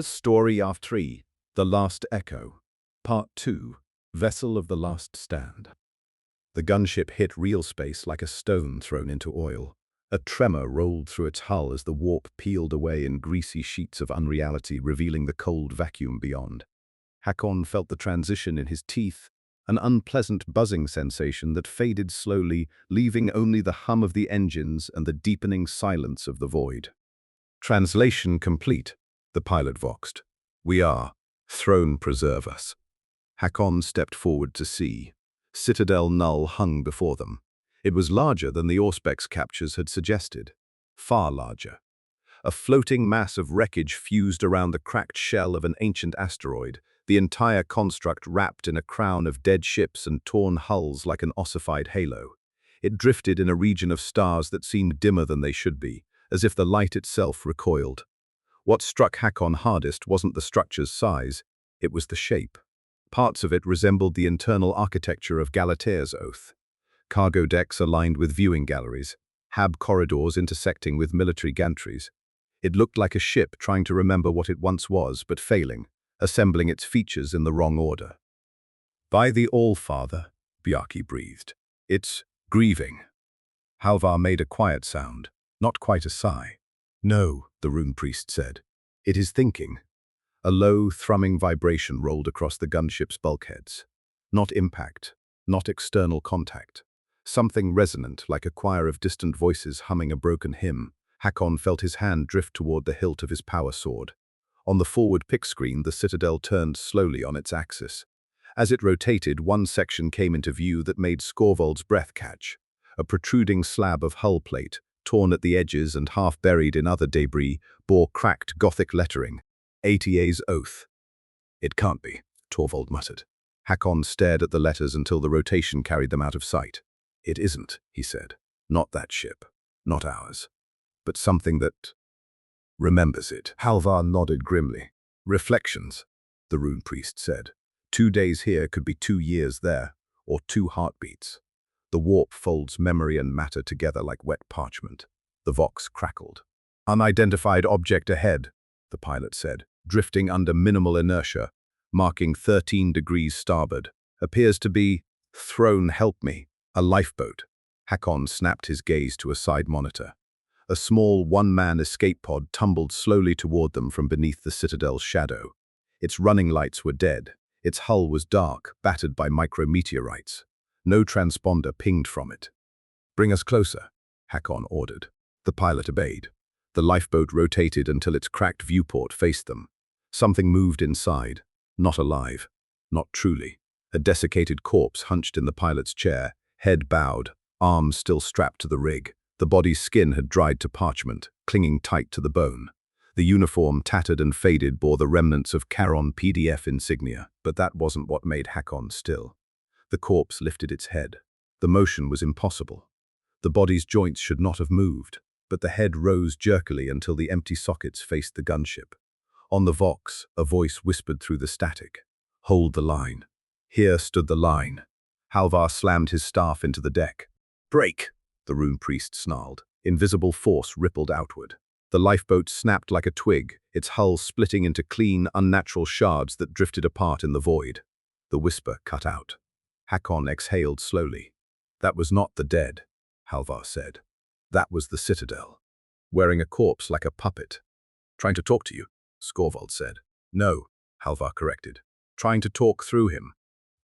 Story of 3, The Last Echo, Part 2, Vessel of the Last Stand. The gunship hit real space like a stone thrown into oil. A tremor rolled through its hull as the warp peeled away in greasy sheets of unreality, revealing the cold vacuum beyond. Hakon felt the transition in his teeth, an unpleasant buzzing sensation that faded slowly, leaving only the hum of the engines and the deepening silence of the void. Translation complete, the pilot voxed. "We are. Throne preserve us." Hakon stepped forward to see. Citadel-Null hung before them. It was larger than the Auspex captures had suggested. Far larger. A floating mass of wreckage fused around the cracked shell of an ancient asteroid, the entire construct wrapped in a crown of dead ships and torn hulls like an ossified halo. It drifted in a region of stars that seemed dimmer than they should be, as if the light itself recoiled. What struck Hakon hardest wasn't the structure's size, it was the shape. Parts of it resembled the internal architecture of Galatea's oath. Cargo decks aligned with viewing galleries, hab corridors intersecting with military gantries. It looked like a ship trying to remember what it once was, but failing, assembling its features in the wrong order. "By the All-Father," Bjarki breathed. "It's grieving." Halvar made a quiet sound, not quite a sigh. "No," the rune priest said. "It is thinking." A low, thrumming vibration rolled across the gunship's bulkheads. Not impact, not external contact. Something resonant, like a choir of distant voices humming a broken hymn. Hakon felt his hand drift toward the hilt of his power sword. On the forward pick screen, the Citadel turned slowly on its axis. As it rotated, one section came into view that made Skorvold's breath catch. A protruding slab of hull plate, torn at the edges and half buried in other debris, bore cracked Gothic lettering. ATA's oath. "It can't be," Torvald muttered. Hakon stared at the letters until the rotation carried them out of sight. "It isn't," he said. "Not that ship. Not ours. But something that remembers it." Halvar nodded grimly. "Reflections," the rune priest said. 2 days here could be 2 years there, or 2 heartbeats. The warp folds memory and matter together like wet parchment. The vox crackled. "Unidentified object ahead," the pilot said, drifting under minimal inertia, marking 13 degrees starboard. "Appears to be, throne help me, a lifeboat." Hakon snapped his gaze to a side monitor. A small one-man escape pod tumbled slowly toward them from beneath the Citadel's shadow. Its running lights were dead. Its hull was dark, battered by micrometeorites. No transponder pinged from it. "Bring us closer," Hakon ordered. The pilot obeyed. The lifeboat rotated until its cracked viewport faced them. Something moved inside. Not alive. Not truly. A desiccated corpse hunched in the pilot's chair, head bowed, arms still strapped to the rig. The body's skin had dried to parchment, clinging tight to the bone. The uniform, tattered and faded, bore the remnants of Charon PDF insignia, but that wasn't what made Hakon still. The corpse lifted its head. The motion was impossible. The body's joints should not have moved, but the head rose jerkily until the empty sockets faced the gunship. On the vox, a voice whispered through the static. "Hold the line." Here stood the line. Halvar slammed his staff into the deck. "Break!" the rune priest snarled. Invisible force rippled outward. The lifeboat snapped like a twig, its hull splitting into clean, unnatural shards that drifted apart in the void. The whisper cut out. Hakon exhaled slowly. "That was not the dead," Halvar said. "That was the Citadel, wearing a corpse like a puppet." "Trying to talk to you," Skorvold said. "No," Halvar corrected. "Trying to talk through him."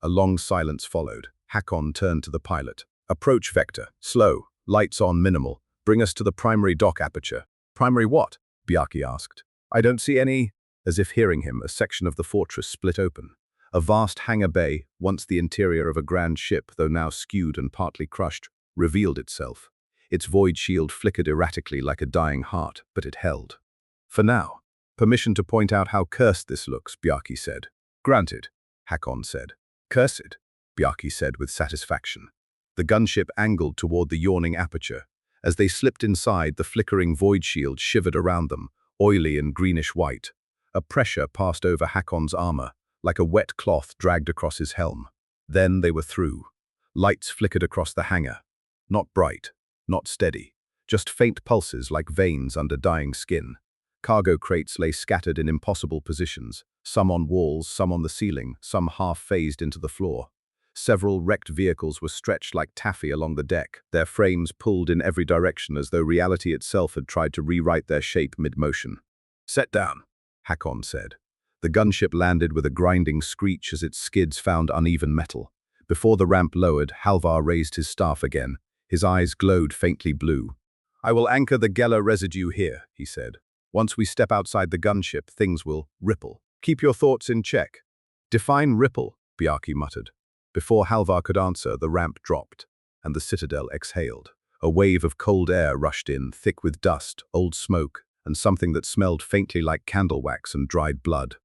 A long silence followed. Hakon turned to the pilot. "Approach vector. Slow. Lights on minimal. Bring us to the primary dock aperture." "Primary what?" Bjarki asked. "I don't see any." As if hearing him, a section of the fortress split open. A vast hangar bay, once the interior of a grand ship, though now skewed and partly crushed, revealed itself. Its void shield flickered erratically like a dying heart, but it held. "For now. Permission to point out how cursed this looks," Bjarki said. "Granted," Hakon said. "Cursed?" Bjarki said with satisfaction. The gunship angled toward the yawning aperture. As they slipped inside, the flickering void shield shivered around them, oily and greenish-white. A pressure passed over Hakon's armor, like a wet cloth dragged across his helm. Then they were through. Lights flickered across the hangar. Not bright, not steady, just faint pulses like veins under dying skin. Cargo crates lay scattered in impossible positions, some on walls, some on the ceiling, some half-phased into the floor. Several wrecked vehicles were stretched like taffy along the deck, their frames pulled in every direction as though reality itself had tried to rewrite their shape mid-motion. "Set down," Hakon said. The gunship landed with a grinding screech as its skids found uneven metal. Before the ramp lowered, Halvar raised his staff again. His eyes glowed faintly blue. "I will anchor the Gela residue here," he said. "Once we step outside the gunship, things will ripple. Keep your thoughts in check." "Define ripple," Bjarki muttered. Before Halvar could answer, the ramp dropped, and the Citadel exhaled. A wave of cold air rushed in, thick with dust, old smoke, and something that smelled faintly like candle wax and dried blood.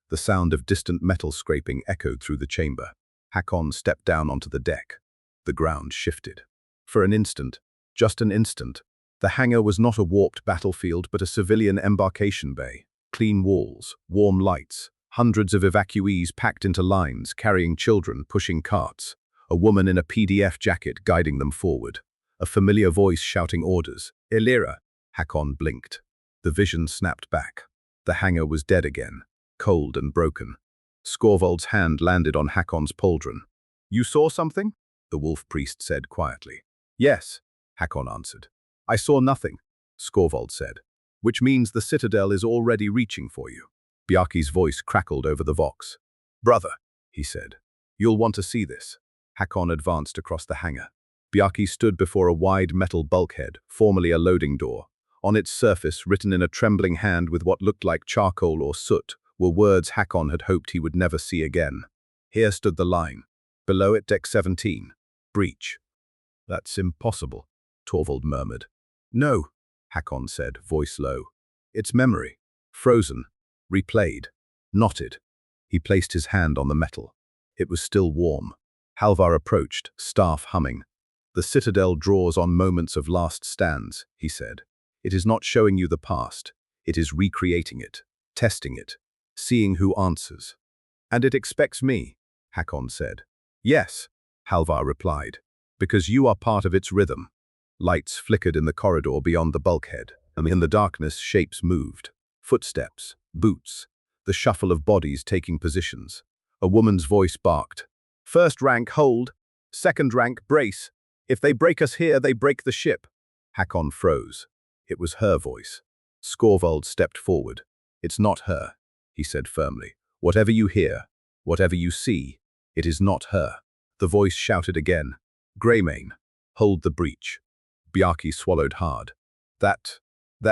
The sound of distant metal scraping echoed through the chamber. Hakon stepped down onto the deck. The ground shifted. For an instant, just an instant, the hangar was not a warped battlefield but a civilian embarkation bay. Clean walls, warm lights, hundreds of evacuees packed into lines, carrying children, pushing carts. A woman in a PDF jacket guiding them forward. A familiar voice shouting orders. "Elira!" Hakon blinked. The vision snapped back. The hangar was dead again, cold and broken. Skorvold's hand landed on Hakon's pauldron. "You saw something?" the wolf priest said quietly. "Yes," Hakon answered. "I saw nothing," Skorvold said. "Which means the Citadel is already reaching for you." Bjarki's voice crackled over the vox. "Brother," he said, "you'll want to see this." Hakon advanced across the hangar. Bjarki stood before a wide metal bulkhead, formerly a loading door. On its surface, written in a trembling hand with what looked like charcoal or soot, were words Hakon had hoped he would never see again. Here stood the line. Below it, Deck 17. Breach. "That's impossible," Torvald murmured. "No," Hakon said, voice low. "It's memory. Frozen. Replayed. Knotted." He placed his hand on the metal. It was still warm. Halvar approached, staff humming. "The Citadel draws on moments of last stands," he said. "It is not showing you the past. It is recreating it, testing it, seeing who answers." "And it expects me," Hakon said. "Yes," Halvar replied, "because you are part of its rhythm." Lights flickered in the corridor beyond the bulkhead, and in the darkness shapes moved. Footsteps, boots, the shuffle of bodies taking positions. A woman's voice barked. "First rank, hold. Second rank, brace. If they break us here, they break the ship." Hakon froze. It was her voice. Skorvold stepped forward. "It's not her," he said firmly. "Whatever you hear, whatever you see, it is not her." The voice shouted again. "Greymane, hold the breach." Bjarki swallowed hard. That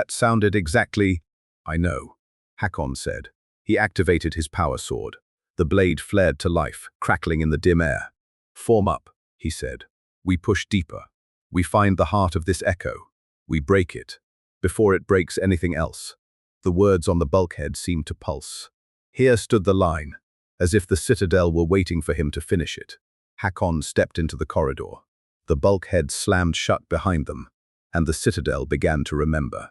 sounded exactly—" "I know," Hakon said. He activated his power sword. The blade flared to life, crackling in the dim air. "Form up," he said. "We push deeper. We find the heart of this echo. We break it, before it breaks anything else." The words on the bulkhead seemed to pulse. Here stood the line, as if the Citadel were waiting for him to finish it. Hakon stepped into the corridor. The bulkhead slammed shut behind them, and the Citadel began to remember.